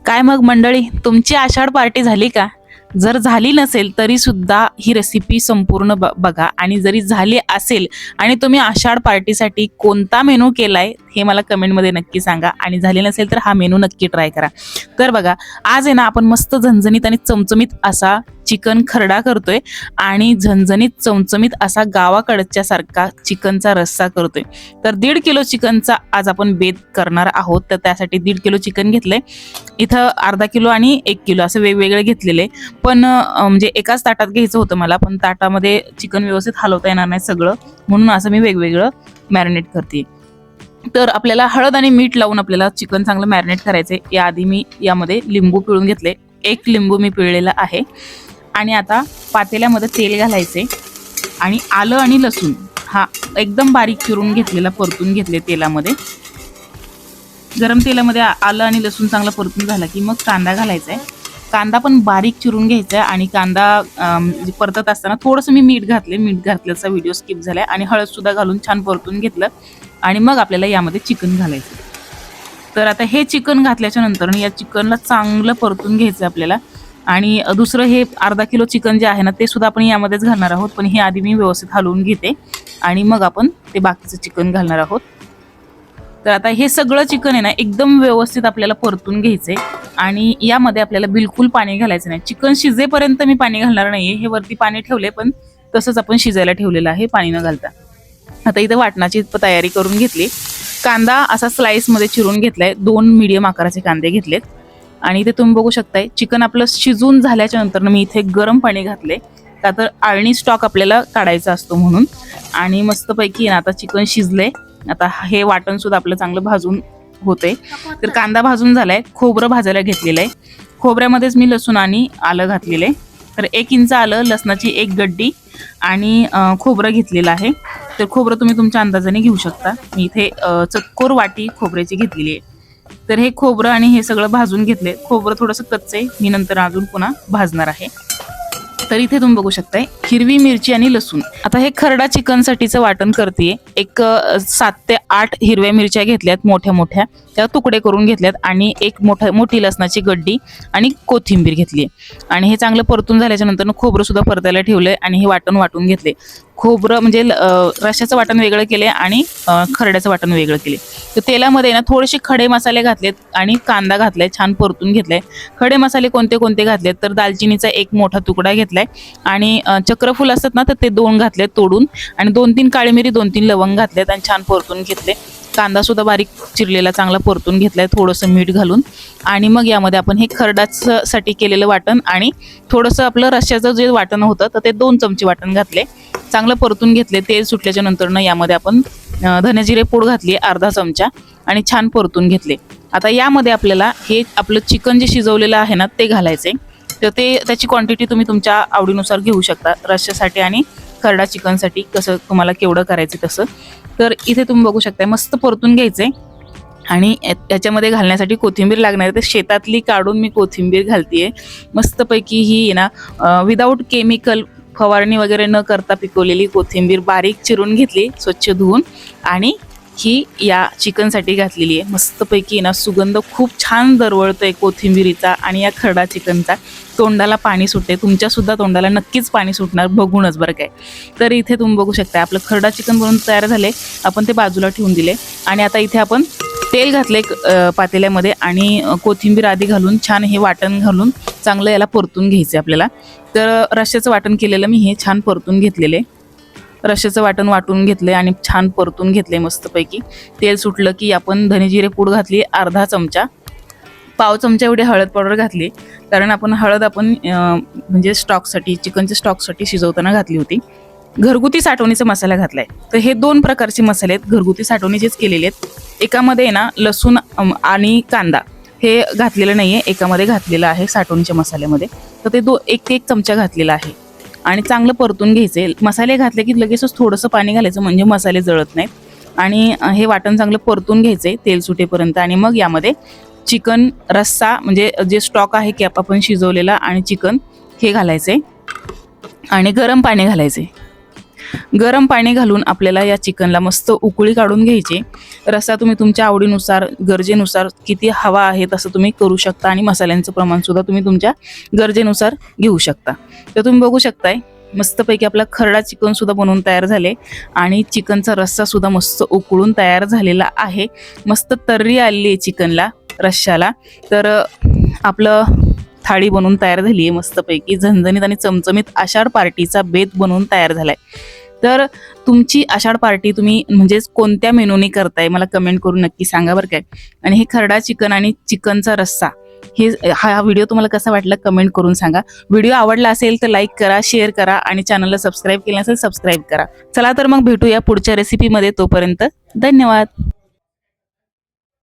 काय मग मंडळी, तुमची आषाढ पार्टी झाली का? जर झाली नसेल तरी सुद्धा ही रेसिपी संपूर्ण बघा, आणि जरी झाली असेल आणि तुम्ही आषाढ पार्टीसाठी कोणता मेनू केलाय हे मला कमेंटमध्ये नक्की सांगा, आणि झाले नसेल तर हा मेनू नक्की ट्राय करा. तर बघा, आज आहे ना आपण मस्त झणझणीत आणि चमचमीत असा चिकन खरडा करतोय आणि झणझणीत चमचमीत असा गावाकडच्या सारखा चिकनचा रस्सा करतोय. तर 1.5 किलो चिकनचा आज आपण बेत करणार आहोत. तर त्यासाठी 1.5 किलो चिकन घेतलंय. इथं अर्धा किलो आणि 1 किलो असं वेगवेगळे घेतलेले, पण म्हणजे एकाच ताटात घ्यायचं होतं मला, पण ताटामध्ये चिकन व्यवस्थित हलवता येणार नाही सगळं, म्हणून असं मी वेगवेगळं मॅरिनेट करते. तर आपल्याला हळद आणि मीठ लावून आपल्याला चिकन चांगलं मॅरिनेट करायचंय. याआधी मी यामध्ये लिंबू पिळून घेतले, 1 लिंबू मी पिळलेला आहे. आणि आता पातेल्यामध्ये तेल घालायचे आणि आलं आणि लसूण हा एकदम बारीक चिरून घेतलेला परतून घेतले तेलामध्ये. गरम तेलामध्ये आलं आणि लसूण चांगला परतून झाला की मग कांदा घालायचा आहे. कांदा पण बारीक चिरून घ्यायचा आहे, आणि कांदा परतत असताना थोडंसं मी मीठ घातले, मीठ घातल्याचा व्हिडिओ स्किप झालाय, आणि हळद सुद्धा घालून छान परतून घेतलं. आणि मग आपल्याला यामध्ये चिकन घालायचं. तर आता हे चिकन घातल्याच्या नंतर या चिकनला चांगलं परतून घ्यायचं आपल्याला. आणि दुसरं हे अर्धा किलो चिकन जे आहे ना ते सुद्धा आपण यामध्येच घालणार आहोत, पण हे आधी मी व्यवस्थित हलवून घेते आणि मग आपण ते बाकीचं चिकन घालणार आहोत. तर आता हे सगळं चिकन आहे ना एकदम व्यवस्थित आपल्याला परतून घ्यायचंय, आणि यामध्ये आपल्याला बिलकुल पाणी घालायचं नाही. चिकन शिजेपर्यंत मी पाणी घालणार नाहीये, हे वरती पाणी ठेवले पण तसंच आपण शिजायला ठेवलेलं आहे पाणी न घालता. आता इथे वाटणाची तयारी करून घेतली. कांदा असा स्लाइसमध्ये चिरून घेतलाय, 2 मीडियम आकाराचे कांदे घेतलेत. आणि इथे तुम्ही बघू शकताय चिकन आपलं शिजून झाल्याच्या नंतर मी इथे गरम पाणी घातले, का तर आळणी स्टॉक आपल्याला काढायचा असतो म्हणून. आणि मस्तपैकी ना आता चिकन शिजले. आता हे वाटण सुद्धा आपलं चांगलं भाजून होते. तर कांदा भाजून झालाय, खोबरं भाजायला घेतलेलं आहे. खोबऱ्यामध्येच मी लसूण आणि आलं घातलेलं आहे. तर 1 इंच आलं, लसणाची 1 गड्डी आणि खोबरं घेतलेलं आहे. तर खोबरं तुम्ही तुमच्या अंदाजाने घेऊ शकता. मी इथे चतकोर वाटी खोबऱ्याची घेतलेली आहे. तर हे खोबरं आणि हे सगळं भाजून घेतले. खोबरं थोडंसं कच्चं आहे, मी नंतर अजून पुन्हा भाजणार आहे. तर इथे तुम्ही बघू शकताय हिरवी मिरची आणि लसूण. आता हे खरडा चिकनसाठीचं वाटण करते. एक 7 ते 8 हिरव्या मिरच्या घेतल्यात मोठ्या मोठ्या, त्या तुकडे करून घेतल्यात, आणि एक मोठी लसणाची गड्डी आणि कोथिंबीर घेतली. आणि हे चांगलं परतून झाल्याच्या नंतर खोबरं सुद्धा परतायला ठेवलंय, आणि हे वाटण वाटून घेतले. खोबरं म्हणजे रश्श्याचं वाटण वेगळं केले आणि खरड्याचं वाटण वेगळं केले. तर तेलामध्ये ना थोडेसे खडे मसाले घातलेत आणि कांदा घातलाय, छान परतून घेतलाय. खडे मसाले कोणते कोणते घातलेत तर दालचिनीचा 1 मोठा तुकडा घेतलाय, आणि चक्रफूल असतात ना तर ते 2 घातलेत तोडून, आणि 2-3 काळी मिरी, 2-3 लवंग घातलेत आणि छान परतून घेतले. कांदा सुद्धा बारीक चिरलेला चांगला परतून घेतलाय थोडंसं मीठ घालून. आणि मग यामध्ये आपण हे खरडासाठी केलेलं वाटण आणि थोडंसं आपलं रश्श्याचं जे वाटण होतं तर ते 2 चमचे वाटण घातले, चांगलं परतून घेतले. तेल सुटल्याच्या नंतर ना यामध्ये आपण धने जिरे पूड घातली अर्धा चमचा, आणि छान परतून घेतले. आता यामध्ये आपल्याला हे आपलं चिकन जे शिजवलेलं आहे ना ते घालायचे. तर त्याची क्वांटिटी तुम्ही तुमच्या आवडीनुसार घेऊ शकता, रश्श्यासाठी आणि खरडा चिकनसाठी कसं तुम्हाला केवढं करायचं तसं. तर इथे तुम्ही बघू शकता मस्त परतून घ्यायचे. आणि याच्यामध्ये घालण्यासाठी कोथिंबीर लागणार आहे, तर शेतातली काढून मी कोथिंबीर घालतीये. मस्तपैकी ही ना विदाऊट केमिकल फवारणी वगैरे न करता पिकवलेली कोथिंबीर बारीक चिरून घेतली, स्वच्छ धुवून, आणि ही या चिकनसाठी घातलेली आहे. मस्तपैकी ना सुगंध खूप छान दरवळतोय कोथिंबीरीचा आणि या खरडा चिकनचा. तोंडाला पाणी सुटते, तुमच्यासुद्धा तोंडाला नक्कीच पाणी सुटणार बघूनच बरं काय. तर इथे तुम्ही बघू शकता आपलं खरडा चिकन बनवून तयार झाले. आपण ते बाजूला ठेवून दिले, आणि आता इथे आपण तेल घातले पातेल्यामध्ये, आणि कोथिंबीर आधी घालून छान हे वाटण घालून चांगलं याला परतून घ्यायचं आपल्याला. तर रश्श्याचं वाटण केलेलं मी हे छान परतून घेतलेले. रश्श्याचं वाटण वाटून घेतले आणि छान परतून घेतले मस्तपैकी. तेल सुटलं की आपण धने जिरे पूड घातली अर्धा चमचा, पाव चमचा एवढी हळद पावडर घातली, कारण आपण हळद म्हणजे स्टॉकसाठी, चिकनच्या स्टॉकसाठी शिजवताना घातली होती. घरगुती साठवणीचा मसाला घातलाय. तर हे 2 प्रकारचे मसाले आहेत, घरगुती साठवणीचेच केलेले आहेत. एकामध्ये ना लसूण आणि कांदा हे घातलेलं नाहीये, एकामध्ये घातलेलं आहे साठवणीच्या मसाल्यामध्ये. तर ते 1 चमचा घातलेला आहे, आणि चांगलं परतून घ्यायचे. मसाले घातले की लगेचच थोडंसं पाणी घालायचं म्हणजे मसाले जळत नाहीत. आणि हे वाटण चांगलं परतून घ्यायचे तेल सुटेपर्यंत, आणि मग यामध्ये चिकन रस्सा म्हणजे जे स्टॉक आहे की आपण शिजवलेला आणि चिकन हे घालायचे, आणि गरम पाणी घालायचे. गरम पाणी घालून आपल्याला या चिकनला मस्त उकळी काढून घ्यायची. रस्सा तुम्ही तुमच्या आवडीनुसार गरजेनुसार किती हवा आहे तसं तुम्ही करू शकता आणि मसाल्यांचं प्रमाण सुद्धा तुम्ही तुमच्या गरजेनुसार घेऊ शकता. तर तुम्ही बघू शकताय मस्तपैकी आपला खरडा चिकन सुद्धा बनवून तयार झाले आणि चिकनचा रस्सा सुद्धा मस्त उकळून तयार झालेला आहे. मस्त तर्री आलेली आहे चिकनला रश्श्याला. तर आपलं थाळी बनवून तयार झाली आहे मस्तपैकी झणझणीत आणि चमचमीत आषाढ पार्टीचा बेत बनवून तयार झालाय. तर तुमची आषाढ पार्टी तुम्ही म्हणजेच कोणत्या मेनूने करताय मला कमेंट करून नक्की सांगा बरं काय. आणि हे खरडा चिकन आणि चिकनचा रस्सा हा व्हिडिओ तुम्हाला कसा वाटला कमेंट करून सांगा. व्हिडिओ आवडला असेल तर लाईक करा, शेअर करा आणि चॅनलला सबस्क्राईब केलं नसेल सबस्क्राईब करा. चला तर मग भेटूया पुढच्या रेसिपीमध्ये. तोपर्यंत धन्यवाद.